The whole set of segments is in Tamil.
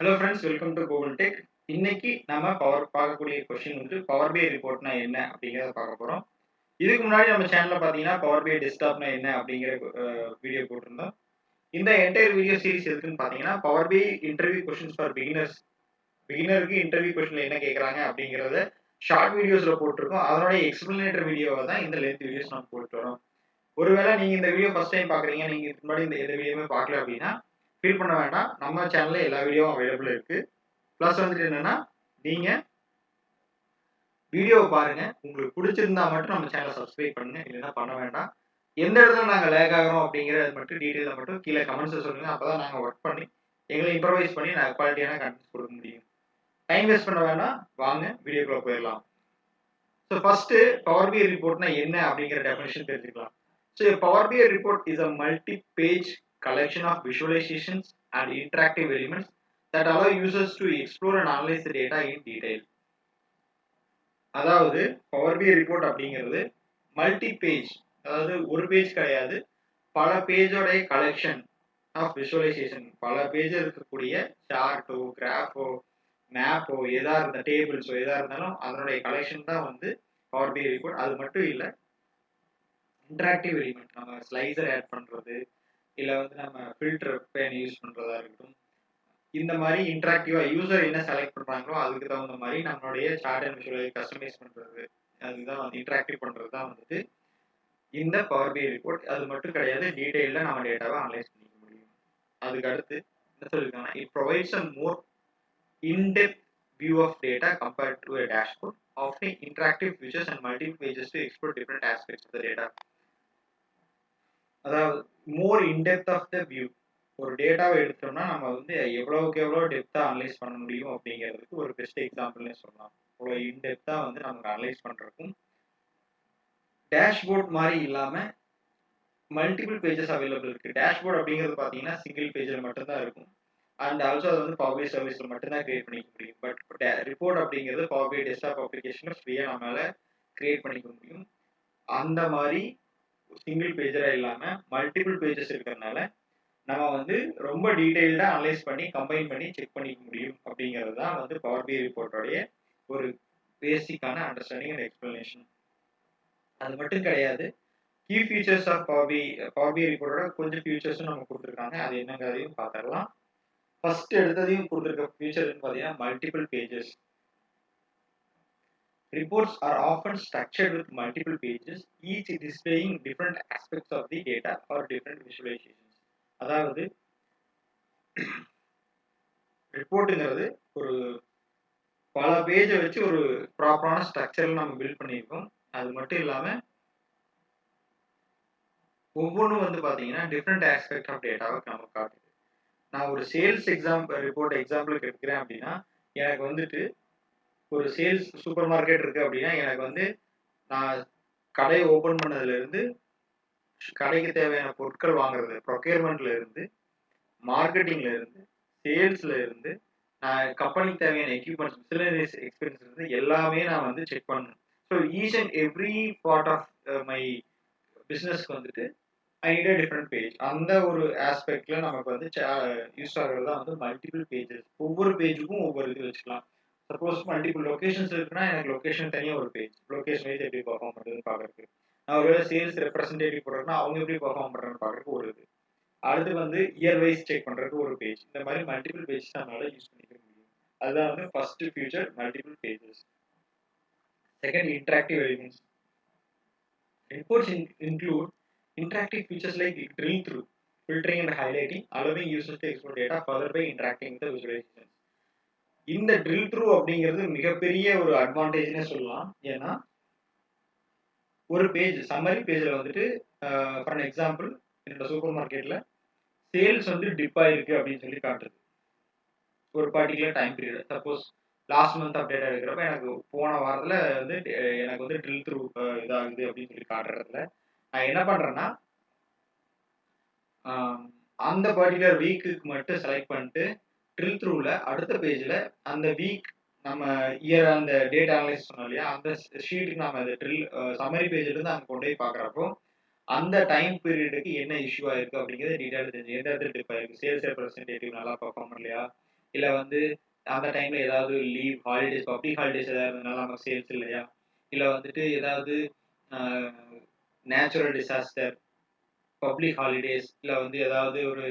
Hello friends, welcome to Google tech. இன்னைக்கு நம்ம பார்க்கக்கூடிய கொஸ்டின் வந்து பவர் பி ரிப்போர்ட்னா என்ன அப்படிங்கிறத பார்க்க போறோம். இதுக்கு முன்னாடி நம்ம சேனல்ல பார்த்தீங்கன்னா பவர் பி டெஸ்க்டாப்னா என்ன அப்படிங்கிற வீடியோ போட்டிருந்தோம். இந்த என்டையர் வீடியோ சீரிஸ் எதுக்குன்னு பார்த்தீங்கன்னா Power BI interview questions for beginners. பிகினருக்கு இன்டர்வியூ கொஸ்டின்ல என்ன கேட்குறாங்க அப்படிங்கிறத ஷார்ட் வீடியோஸ்ல போட்டிருக்கோம். அதனுடைய எக்ஸ்பிளனேட்டர் வீடியோவை தான் இந்த லென்த் வீடியோஸ் நம்ம போட்டு வரோம். ஒருவேளை நீங்க இந்த வீடியோ ஃபர்ஸ்ட் டைம் பாக்குறீங்க, நீங்க இதுக்கு முன்னாடி இந்த வீடியோவே பார்க்கல அப்படின்னா ஃபீல் பண்ண வேண்டாம். நம்ம சேனல்ல எல்லா வீடியோவும் அவைலபிள் இருக்கு. பிளஸ் வந்துட்டு என்னன்னா, நீங்க வீடியோவை பாருங்க. உங்களுக்கு பிடிச்சிருந்தா மட்டும் நம்ம சேனலை சப்ஸ்கிரைப் பண்ணுங்க. இல்லைன்னா பண்ண வேண்டாம். எந்த இடத்துல நாங்க லேக் ஆகிறோம் அப்படிங்கறது மட்டும் டீடைலா மட்டும் கீழே கமெண்ட்ஸ் சொல்லுங்க. அப்பதான் நாங்க ஒர்க் பண்ணி எங்களை இம்ப்ரவைஸ் பண்ணி நாங்க குவாலிட்டியான கண்டென்ட்ஸ் கொடுக்க முடியும். டைம் வேஸ்ட் பண்ண வேண்டாம். வாங்க வீடியோக்குள்ள போயிடலாம். ஸோ ஃபர்ஸ்ட் பவர் BI ரிப்போர்ட்னா என்ன அப்படிங்கிற டெஃபினிஷன் தெரிஞ்சுக்கலாம். So power BI report is a multi-page collection of visualizations and interactive elements that allow users to explore and analyze the data in detail. அதாவது பவர் BI ரிப்போர்ட் அப்படிங்கிறது மல்டி பேஜ், அதாவது ஒரு பேஜ் கிடையாது, பல பேஜோட கலெக்ஷன் ஆஃப் விஷுவலைசேஷன். பல பேஜ் இருக்கக்கூடிய சார்ட்டோ, கிராஃபோ, மேப்போ, எதா இருந்த டேபிள்ஸோ எதா இருந்தாலும் அதனுடைய கலெக்ஷன் தான் வந்து பவர் BI ரிப்போர்ட். அது மட்டும் இல்லை, இன்டராக்டிவ் எலிமெண்ட், நம்ம ஸ்லைசர் ஆட் பண்றது, இல்லை வந்து நம்ம ஃபில்டர் பேன் யூஸ் பண்றதா இருக்கட்டும், இந்த மாதிரி இன்டராக்டிவா யூசர் என்ன செலக்ட் பண்றாங்களோ அதுக்கு தகுந்த மாதிரி நம்மளுடைய சார்ட் அண்ட் விஷுவலை கஸ்டமைஸ் பண்றது, அதுதான் வந்து இன்டராக்டிவ் பண்றது தான் வந்துட்டு இந்த பவர் BI ரிப்போர்ட். அது மட்டும் கிடையாது, டீடைல்ல நம்ம டேட்டாவை அனலைஸ் பண்ணிக்க முடியும். அதுக்கு அடுத்து என்ன சொல்லியிருக்காங்கன்னா, it provides a more in-depth view of data compared to a dashboard, offering interactive features and multiple pages to explore different aspects of the data. அதாவது மோர் இன்டெப்த் ஆஃப் த வியூ. ஒரு டேட்டாவை எடுத்தோம்னா நம்ம வந்து எவ்வளவுக்கு எவ்வளோ டெப்த்தாக அனலைஸ் பண்ண முடியும் அப்படிங்கிறதுக்கு ஒரு பெஸ்ட் எக்ஸாம்பிள்னே சொல்லலாம். அவ்வளோ இன்டெப்த்தாக வந்து நமக்கு அனலைஸ் பண்ணுறதுக்கும், டேஷ்போர்ட் மாதிரி இல்லாமல் மல்டிபிள் பேஜஸ் அவைலபிள் இருக்கு. டேஷ்போர்ட் அப்படிங்கிறது பார்த்தீங்கன்னா சிங்கிள் பேஜில் மட்டும்தான் இருக்கும். அண்ட் ஆல்சோ அது வந்து பவர் BI சர்வீஸில் மட்டும்தான் கிரியேட் பண்ணிக்க முடியும். பட் ரிப்போர்ட் அப்படிங்கிறது பவர் BI டெஸ்க்டாப் அப்ளிகேஷனில் ஃப்ரீயாக நம்மளால கிரியேட் பண்ணிக்க முடியும். அந்த மாதிரி சிங்கிள் பேஜரா இல்லாம மல்டிபிள் பேஜஸ் இருக்கிறதுனால நம்ம வந்து ரொம்ப டீடைல்டா அனலைஸ் பண்ணி கம்பைன் பண்ணி செக் பண்ணிக்க முடியும். அப்படிங்கிறது தான் வந்து பவர் BI ரிப்போர்ட்டோடைய ஒரு பேசிக்கான அண்டர்ஸ்டாண்டிங் அண்ட் எக்ஸ்பிளனேஷன். அது மட்டும் கிடையாது, key features of power BI ரிப்போர்ட்டோட கொஞ்சம் ஃபீச்சர்ஸும் நம்ம கொடுத்துருக்காங்க. அது என்னங்கிறதையும் பார்த்துடலாம். ஃபர்ஸ்ட் எடுத்ததையும் கொடுத்துருக்க ஃபீச்சர்னு பார்த்தீங்கன்னா multiple pages. Reports are often structured with multiple pages, each displaying different aspects of the data or different visualizations. அதாவது ரிப்போர்ட்டுங்கிறது ஒரு பல பேஜை வச்சு ஒரு ப்ராப்பரான ஸ்ட்ரக்சர்ல நம்ம பில்ட் பண்ணியிருக்கோம். அது மட்டும் இல்லாம ஒவ்வொன்றும் வந்து பாத்தீங்கன்னா டிஃப்ரெண்ட் ஆஸ்பெக்ட் ஆஃப் டேட்டாவை நமக்கு காட்டுது. நான் ஒரு சேல்ஸ் ரிப்போர்ட் எக்ஸாம்பிளுக்கு எடுக்கிறேன் அப்படின்னா, எனக்கு வந்துட்டு ஒரு சேல்ஸ் சூப்பர் மார்க்கெட் இருக்கு அப்படின்னா, எனக்கு வந்து நான் கடை ஓபன் பண்ணதுல இருந்து கடைக்கு தேவையான பொருட்கள் வாங்குறது, ப்ரொக்யூர்மெண்ட்ல இருந்து, மார்க்கெட்டிங்ல இருந்து, சேல்ஸ்ல இருந்து, நான் கம்பெனிக்கு தேவையான எக்யூப்மெண்ட்ஸ், மிஸ்லெனியஸ் எக்ஸ்பென்ஸ் இருந்து எல்லாமே நான் வந்து செக் பண்ணணும். So each and every part of my பிஸ்னஸ்க்கு வந்துட்டு I need a different page. அந்த ஒரு ஆஸ்பெக்ட்ல நமக்கு வந்து யூஸ் ஆகிறது தான் வந்து மல்டிபிள் பேஜஸ். ஒவ்வொரு பேஜுக்கும் ஒவ்வொரு இது வச்சுக்கலாம். சப்போஸ் மல்டிபிள் லொகேஷன்ஸ் இருக்குன்னா எனக்கு லொகேஷன் தனியாக ஒரு பேஜ், லொகேஷன் வைஸ் எப்படி பர்ஃபார்ம் பண்ணுறதுன்னு பார்க்கறதுக்கு. நான் ஒருவேளை சேல்ஸ் ரெப்ரஸன்டேட்டிவ் போடுறேன்னா அவங்க எப்படி பர்ஃபார்ம் பண்ணுறேன்னு பார்க்கறதுக்கு ஒரு இது. அடுத்து வந்து இயர் வைஸ் செக் பண்ணுறதுக்கு ஒரு பேஜ். இந்த மாதிரி மல்டிபிள் பேஜஸ் நம்மளால யூஸ் பண்ணிக்க முடியும். அதுதான் வந்து first future, multiple pages. Second, interactive elements. Reports include interactive features like drill through, filtering and highlighting, allowing users to explore data further by interacting with the visualizations. இந்த drill through அப்படிங்கிறது மிகப்பெரிய ஒரு அட்வான்டேஜ்னே சொல்லலாம். ஏன்னா ஒரு பேஜ், சம்மரி பேஜ்ல வந்துட்டு ஃபார் எக்ஸாம்பிள் என்னோட சூப்பர் மார்க்கெட்ல சேல்ஸ் வந்து டிப் ஆயிருக்கு அப்படின்னு சொல்லி காட்டுறது ஒரு particular time period. Suppose last month update எடுக்கிறப்ப எனக்கு போன வாரத்தில் வந்து எனக்கு வந்து ட்ரில் த்ரூ இதாகுது அப்படின்னு சொல்லி காட்டுறதுல நான் என்ன பண்ணுறேன்னா, அந்த பர்டிகுலர் வீக்குக்கு மட்டும் செலக்ட் பண்ணிட்டு ட்ரில் த்ரூவில் அடுத்த பேஜில் அந்த வீக் நம்ம இயர் அந்த டேட்டா அனலைஸ் சொன்னோம் இல்லையா, அந்த ஷீட்டுக்கு நம்ம அந்த ட்ரில் சம்மரி பேஜ்லேருந்து அங்கே கொண்டு போய் பார்க்குறப்போ அந்த டைம் பீரியடுக்கு என்ன இஷ்யூ ஆயிருக்கு அப்படிங்கிறது டீட்டெயில் தெரிஞ்சு எந்த இடத்துல டிப் ஆயிருக்கு, சேல்ஸ் ரெப்ரஸன்டேட்டிவ் நல்லா பர்ஃபார்ம் இல்லையா, இல்லை வந்து அந்த டைமில் ஏதாவது லீவ் ஹாலிடேஸ் பப்ளிக் ஹாலிடேஸ் ஏதாவது இருந்ததுனால நமக்கு சேல்ஸ் இல்லையா, இல்லை வந்துட்டு ஏதாவது நேச்சுரல் டிசாஸ்டர், பப்ளிக் ஹாலிடேஸ், இல்லை வந்து ஏதாவது ஒரு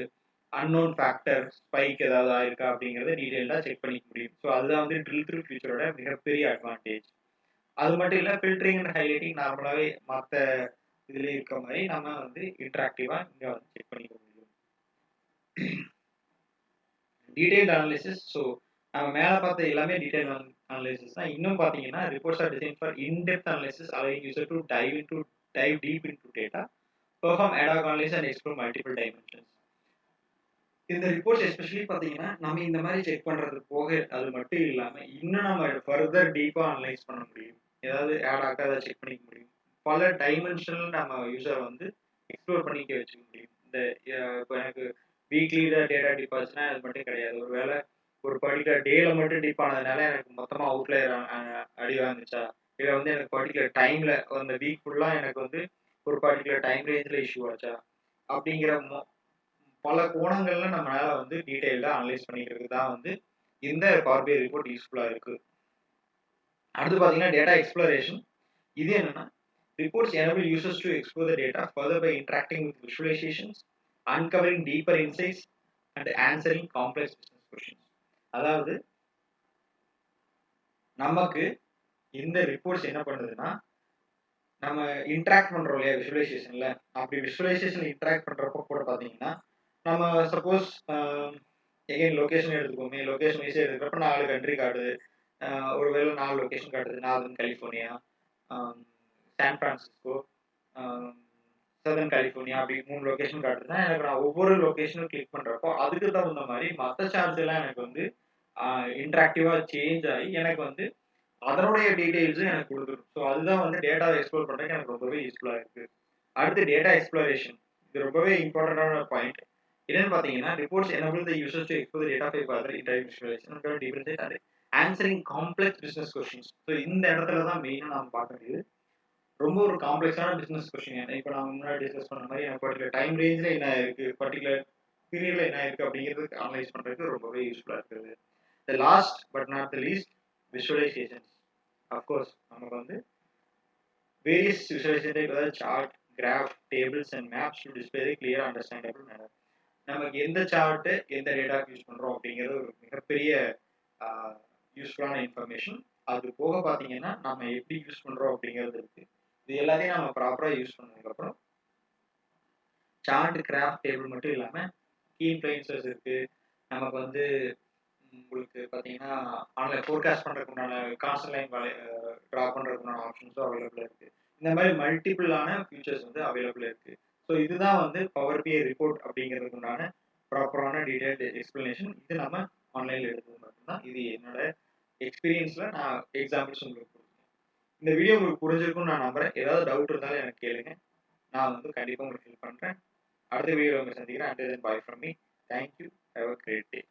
அன்னோன் ஃபேக்டர் ஸ்பைக் ஏதாவது ஆயிருக்கா அப்படிங்கிறத டீட்டெயிலாக செக் பண்ணிக்க முடியும். ஸோ அதுதான் வந்து ட்ரில் த்ரூ ஃபியூச்சரோட மிகப்பெரிய அட்வான்டேஜ். அது மட்டும் இல்லை, ஃபில்டரிங் அண்ட் ஹைலைட்டிங் நார்மலாகவே மற்ற இதில் இருக்க மாதிரி நம்ம வந்து இன்ட்ராக்டிவாக இங்கே வந்து செக் பண்ணிக்க முடியும். Detailed analysis. ஸோ நம்ம மேலே பார்த்த எல்லாமே டீடைல் அனாலிசிஸ் தான். இன்னும் பார்த்தீங்கன்னா reports R design for in-depth analysis, allowing user to dive deep into data, perform ad hoc analysis and explore multiple dimensions. இந்த ரிப்போர்ட்ஸ் எஸ்பெஷலி பார்த்தீங்கன்னா நம்ம இந்த மாதிரி செக் பண்ணுறது போக அது மட்டும் இல்லாமல் இன்னும் நம்ம ஃபர்தர் டீப்பாக அனலைஸ் பண்ண முடியும். ஏதாவது ஆட் ஆக அதை செக் பண்ணிக்க முடியும். பல டைமென்ஷனல் நம்ம யூஸரை வந்து எக்ஸ்ப்ளோர் பண்ணிக்க வச்சுக்க முடியும். இந்த இப்போ எனக்கு வீக்லி டேட்டா டீப் ஆச்சுன்னா அது மட்டும் கிடையாது. ஒரு வேளை ஒரு பர்டிகுலர் டேல மட்டும் டீப் ஆனதுனால எனக்கு மொத்தமாக அவுட்லயர் அடி வாங்குச்சா, இல்லை வந்து எனக்கு பர்டிகுலர் டைமில் அந்த வீக் ஃபுல்லாக எனக்கு வந்து ஒரு பர்டிகுலர் டைம் ரேஞ்சில் இஷ்யூ ஆச்சா அப்படிங்கிற பல கோணங்கள்ல நம்மளால வந்து டீடைல்டா அனலைஸ் பண்ணிக்கிறது தான் வந்து இந்த பவர் BI ரிப்போர்ட் யூஸ்ஃபுல்லா இருக்கு. அடுத்து பாத்தீங்கன்னா டேட்டா எக்ஸ்ப்ளோரேஷன். இது என்னன்னா reports enable users to explore the data further by interacting with visualizations, uncovering deeper insights and answering complex business questions. அதாவது நமக்கு இந்த ரிப்போர்ட்ஸ் என்ன பண்ணுதுன்னா, நம்ம இன்ட்ராக்ட் பண்றோம் இல்லையா விஷுவலைசேஷன்ல, அப்படி விஷுவலைசேஷன் இன்ட்ராக்ட் பண்றப்போ கூட பாத்தீங்கன்னா நம்ம சப்போஸ் எகைன் லொகேஷன் எடுத்துக்கோமே, லொகேஷன் வைஸே எடுக்கிறப்ப 4 கண்ட்ரி காட்டுது. ஒருவேளை 4 லொகேஷன் காட்டுது. Northern California, San Francisco, southern California, அப்படி 3 லொகேஷன் காட்டுதுன்னா எனக்கு நான் ஒவ்வொரு லொகேஷனும் கிளிக் பண்றப்போ அதுக்கு தகுந்த மாதிரி மற்ற சார்ட்ஸ் எல்லாம் எனக்கு வந்து இன்ட்ராக்டிவா சேஞ்ச் ஆகி எனக்கு வந்து அதனுடைய டீடைல்ஸும் எனக்கு கொடுத்துரும். ஸோ அதுதான் வந்து டேட்டாவை எக்ஸ்ப்ளோர் பண்றதுக்கு எனக்கு ரொம்பவே யூஸ்ஃபுல்லா இருக்கு. அடுத்து டேட்டா எக்ஸ்ப்ளோரேஷன். இது ரொம்பவே இம்பார்ட்டன்டான பாயிண்ட். என்னன்னு பாத்தீங்கன்னா reports enable the users to explore the data by further interactive visualization and deep insight and answering complex business questions. So இந்த இடத்துல தான் மெயினா நாம பார்க்க வேண்டியது. ரொம்ப ஒரு காம்ப்ளெக்ஸான பிசினஸ் கொஸ்டின். இப்போ நான் முன்னாடி டிஸ்கஸ் பண்ண மாதிரி எனக்கு பர்டிகுலர் டைம் ரேஞ்சில் என்ன இருக்கு, பர்டிகுலர் பீரியட்ல என்ன இருக்கு அப்படிங்கிறதுக்கு அனலைஸ் பண்றதுக்கு ரொம்பவே யூஸ்ஃபுல்லா இருக்குது. The last but not the least, visualizations. Of course நமக்கு வந்து வேரியஸ் விஷுவலைசேஷன் அதாவது chart, graph, tables and maps to display the clear understandable manner. நமக்கு எந்த சார்ட்டு எந்த டேட்டாக்கு யூஸ் பண்றோம் அப்படிங்கிறது ஒரு மிகப்பெரிய யூஸ்ஃபுல்லான இன்ஃபர்மேஷன். அது போக பார்த்தீங்கன்னா நம்ம எப்படி யூஸ் பண்றோம் அப்படிங்கிறது இருக்கு. இது எல்லாத்தையும் நம்ம ப்ராப்பரா யூஸ் பண்ணதுக்கப்புறம் சார்ட், கிராஃப், டேபிள் மட்டும் இல்லாம கீ இன்ஃப்ளூயன்சர்ஸ் இருக்கு. நமக்கு வந்து உங்களுக்கு பார்த்தீங்கன்னா ஆன்லைன் ஃபோர்காஸ்ட் பண்றதுக்கு உண்டான கான்ஸ்டன்ட் லைன் ட்ரா பண்றதுக்கு உண்டான ஆப்ஷன்ஸும் அவைலபிளா இருக்கு. இந்த மாதிரி மல்டிபிளான ஃபியூச்சர்ஸ் வந்து அவைலபிள் இருக்கு. ஸோ இதுதான் வந்து பவர் BI ரிப்போர்ட் அப்படிங்கிறதுக்கு உண்டான ப்ராப்பரான டீடைல்டு எக்ஸ்பிளனேஷன். இது நம்ம ஆன்லைனில் எடுத்தது மட்டும்தான். இது என்னோட எக்ஸ்பீரியன்ஸ்ல நான் எக்ஸாம்பிள்ஸ் உங்களுக்கு கொடுத்தேன். இந்த வீடியோ உங்களுக்கு புரிஞ்சிருக்கும்னு நான் நம்புறேன். ஏதாவது டவுட் இருந்தாலும் எனக்கு கேளுங்க, நான் வந்து கண்டிப்பாக உங்களுக்கு ஹெல்ப் பண்றேன். அடுத்த வீடியோ உங்களை சந்திக்கிறேன். Until then, bye from me. Thank you. Have a great day.